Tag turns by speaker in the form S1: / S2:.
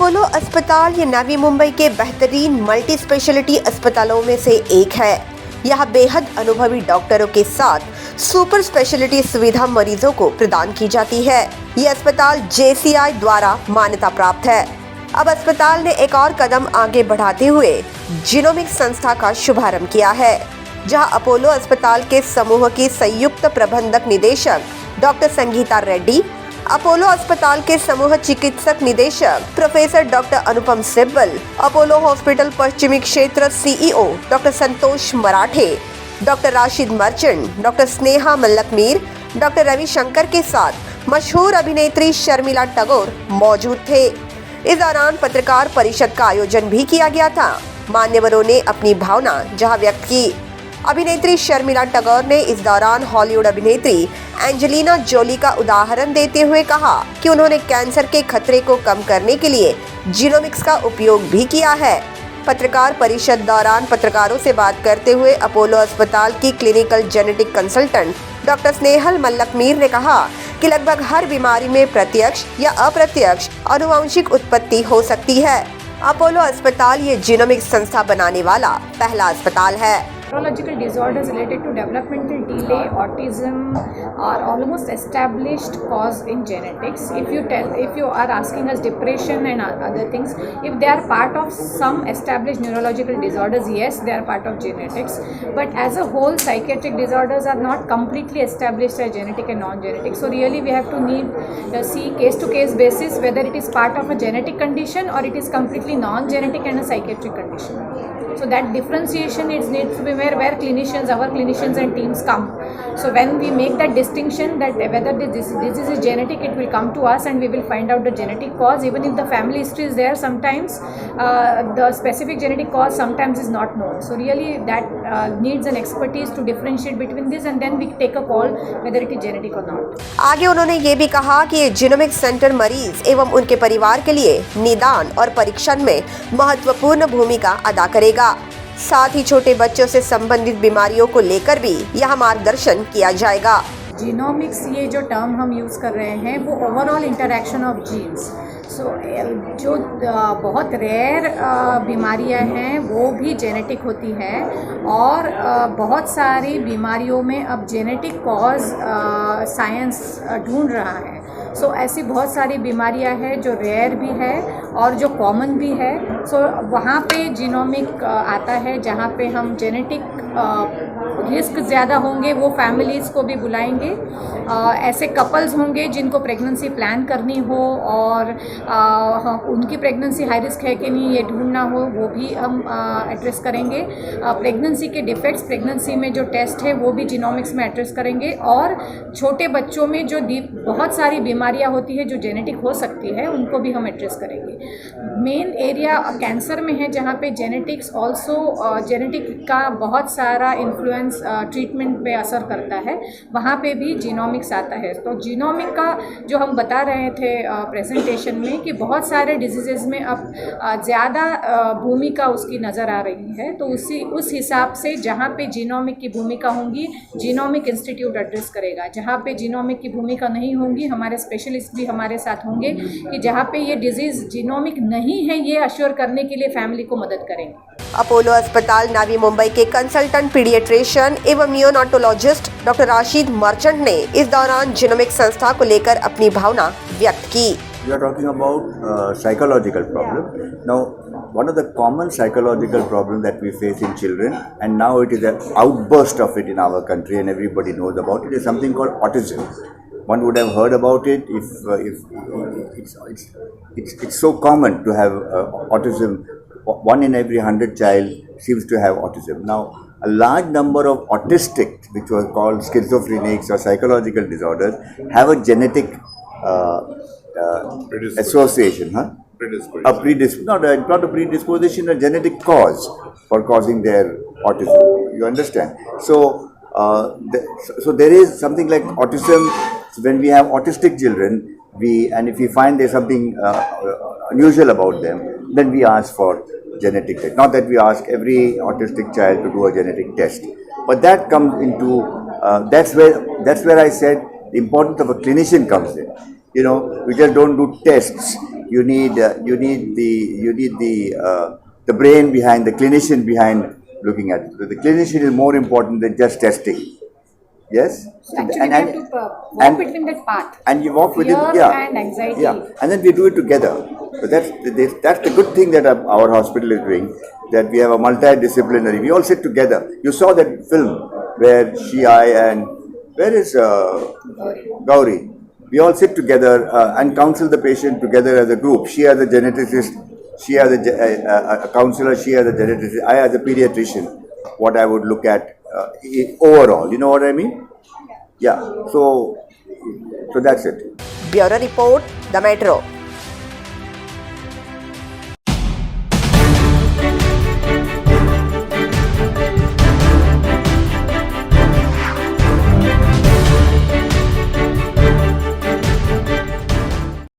S1: Apollo अस्पताल ये नवी मुंबई के बेहतरीन मल्टी स्पेशलिटी अस्पतालों में से एक है। यहाँ बेहद अनुभवी डॉक्टरों के साथ सुपर स्पेशलिटी सुविधा मरीजों को प्रदान की जाती है। ये अस्पताल JCI द्वारा मान्यता प्राप्त है। अब अस्पताल ने एक और कदम आगे बढ़ाते हुए जीनोमिक संस्था का शुभारंभ किया है, जहां अपोलो अस्पताल के समूह की संयुक्त प्रबंधक निदेशक डॉक्टर संगीता रेड्डी, अपोलो अस्पताल के समूह चिकित्सक निदेशक professor doctor Anupam Sibal, Apollo hospital पश्चिमी क्षेत्र CEO doctor Santosh Marathe, doctor Rashid Merchant, doctor Sneha Mallakmir, doctor Ravishankar के साथ मशहूर अभिनेत्री शर्मिला टैगोर मौजूद थे। इस दौरान पत्रकार परिषद का आयोजन भी किया गया था। मान्यवरों ने अपनी भावना जहां व्यक्त की। अभिनेत्री शर्मिला टैगोर ने इस दौरान हॉलीवुड अभिनेत्री एंजेलिना जोली का उदाहरण देते हुए कहा कि उन्होंने कैंसर के खतरे को कम करने के लिए जीनोमिक्स का उपयोग भी किया है। पत्रकार परिषद दौरान पत्रकारों से बात करते हुए अपोलो अस्पताल की clinical genetic consultant doctor Snehal Mallakmir ने कहा कि लगभग हर बीमारी में प्रत्यक्ष या अप्रत्यक्ष आनुवंशिक उत्पत्ति हो सकती है। अपोलो अस्पताल ये जीनोमिक संस्था बनाने वाला पहला अस्पताल है।
S2: Neurological disorders related to developmental delay, autism are almost established cause in genetics. If you are asking us depression and other things, if they are part of some established neurological disorders, yes, they are part of genetics. But as a whole, psychiatric disorders are not completely established as genetic and non-genetic. So really, we have to see case-to-case basis whether it is part of a genetic condition or it is completely non-genetic and a psychiatric condition. So that differentiation needs to be where clinicians, our clinicians and teams come. So when we make that distinction that whether this is genetic, it will come to us and we will find out the genetic cause. Even if the family history is there, sometimes the specific genetic cause sometimes is not known. So really that needs an expertise to differentiate between this, and then we take a call whether it is genetic or not.
S1: आगे उन्होंने ये भी कहा कि ये genomic centre मरीज एवं उनके परिवार के लिए निदान और परीक्षण में महत्वपूर्ण भूमिका अदा करेगा। साथ ही छोटे बच्चों से संबंधित बीमारियों को लेकर भी यहाँ मार्गदर्शन किया जाएगा।
S2: जीनोमिक्स ये जो टर्म हम यूज़ कर रहे हैं वो ओवरऑल इंटरैक्शन ऑफ जीन्स। जो बहुत रेयर बीमारियां हैं वो भी जेनेटिक होती हैं और बहुत सारी बीमारियों में अब जेनेटिक कॉज साइंस ढूंढ रहा है। ऐसी बहुत सारी बीमारियां हैं जो रेयर भी है और जो कॉमन भी है। वहाँ पे जीनोमिक आता है, जहाँ पे हम जेनेटिक रिस्क ज़्यादा होंगे वो फैमिलीज़ को भी बुलाएंगे। ऐसे कपल्स होंगे जिनको प्रेगनेंसी प्लान करनी हो और उनकी प्रेगनेंसी हाई रिस्क है कि नहीं ये ढूंढना हो, वो भी हम एड्रेस करेंगे। प्रेगनेंसी के डिफेक्ट्स, प्रेगनेंसी में जो टेस्ट है वो भी जीनोमिक्स में एड्रेस करेंगे। और छोटे बच्चों में जो बहुत सारी बीमारियां होती है जो जेनेटिक हो सकती है उनको भी हम एड्रेस करेंगे। मेन एरिया कैंसर में है जहाँ पे जेनेटिक्स ऑल्सो जेनेटिक का बहुत सारा इन्फ्लुएंस ट्रीटमेंट पे असर करता है, वहाँ पे भी जीनोमिक्स आता है। तो जीनोमिक का जो हम बता रहे थे प्रेजेंटेशन में कि बहुत सारे डिजीज़ में अब ज़्यादा भूमिका उसकी नज़र आ रही है, तो उस हिसाब से जहाँ पे जीनोमिक की भूमिका होंगी जीनोमिक इंस्टीट्यूट एड्रेस करेगा। जहाँ पे जीनोमिक की भूमिका नहीं होंगी हमारे स्पेशलिस्ट भी हमारे साथ होंगे कि जहाँ पे ये डिजीज़ जीनोमिक नहीं है ये अश्योर करने के लिए फैमिली को मदद करेंगे।
S1: अपोलो अस्पताल नवी मुंबई के कंसल्टेंट पीडियाट्रिशियन एवं नियोनाटोलॉजिस्ट डॉक्टर राशिद मर्चेंट ने इस दौरान जीनोमिक संस्था को लेकर अपनी भावना व्यक्त की।
S3: We are talking about psychological problem. Now, one of the common psychological problems that we face in children, and now it is an outburst of it in our country, and everybody knows about it, is something called autism. One would have heard about it if it's so common to have autism. 1 in every 100 child seems to have autism. Now, a large number of autistics, which was called schizophrenics or psychological disorders, have a genetic association, predisposition. Not a predisposition, a genetic cause for causing their autism. You understand? So there is something like autism. When we have autistic children, and if we find there's something unusual about them, then we ask for genetic test. Not that we ask every autistic child to do a genetic test, but that comes into that's where I said the importance of a clinician comes in. We just don't do tests. you need the brain behind, the clinician behind looking at it. So the clinician is more important than just testing. Yes.
S2: So actually, we have to walk between that path.
S3: And you walk with
S2: Fear
S3: it, yeah,
S2: and anxiety.
S3: yeah, and then we do it together. So that's the good thing that our hospital is doing. That we have a multidisciplinary. We all sit together. You saw that film where and where is Gauri? We all sit together and counsel the patient together as a group. She as a geneticist, she as a counselor, she as a geneticist, I as a pediatrician. What I would look at overall, you know what I mean? Yeah. So that's it.
S1: Bureau Report, The Metro.